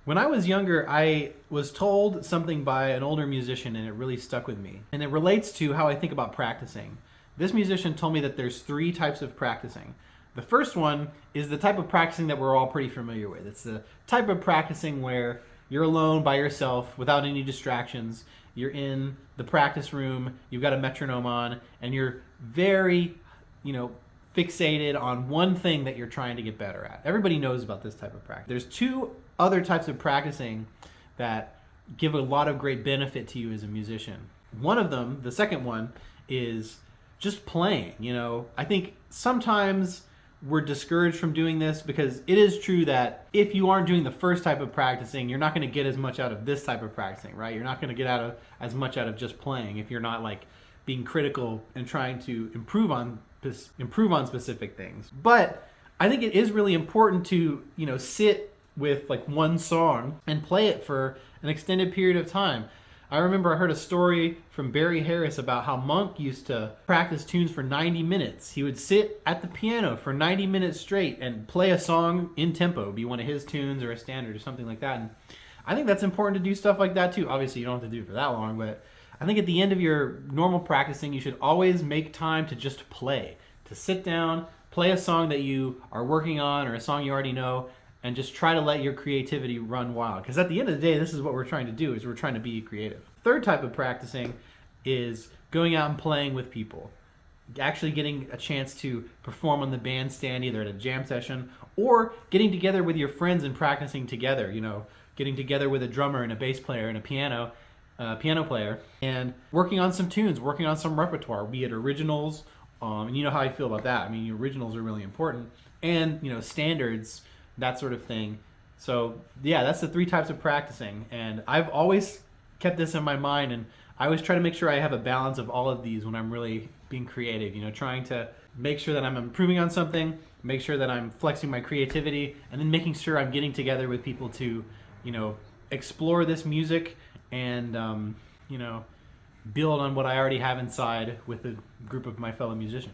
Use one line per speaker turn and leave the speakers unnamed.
When I was younger, I was told something by an older musician and it really stuck with me. And it relates to how I think about practicing. This musician told me that there's three types of practicing. The first one is the type of practicing that we're all pretty familiar with. It's the type of practicing where you're alone by yourself without any distractions. You're in the practice room, you've got a metronome on, and you're very, you know, fixated on one thing that you're trying to get better at. Everybody knows about this type of practice. There's two other types of practicing that give a lot of great benefit to you as a musician. One of them, the second one, is just playing. I think sometimes we're discouraged from doing this because it is true that if you aren't doing the first type of practicing, you're not going to get as much out of this type of practicing, right? You're not going to get as much out of just playing if you're not like being critical and trying to improve on specific things. But I think it is really important to, sit with like one song and play it for an extended period of time. I remember I heard a story from Barry Harris about how Monk used to practice tunes for 90 minutes. He would sit at the piano for 90 minutes straight and play a song in tempo, be one of his tunes or a standard or something like that. And I think that's important to do stuff like that too. Obviously, you don't have to do it for that long, but I think at the end of your normal practicing, you should always make time to just play, to sit down, play a song that you are working on or a song you already know, and just try to let your creativity run wild. Because at the end of the day, this is what we're trying to do, is we're trying to be creative. Third type of practicing is going out and playing with people. Actually getting a chance to perform on the bandstand, either at a jam session or getting together with your friends and practicing together. Getting together with a drummer and a bass player and a piano player, and working on some tunes, working on some repertoire, be it originals, and you know how I feel about that. I mean, originals are really important, and standards, that sort of thing. So yeah, that's the three types of practicing, and I've always kept this in my mind, and I always try to make sure I have a balance of all of these when I'm really being creative. Trying to make sure that I'm improving on something, make sure that I'm flexing my creativity, and then making sure I'm getting together with people to, explore this music and build on what I already have inside with a group of my fellow musicians.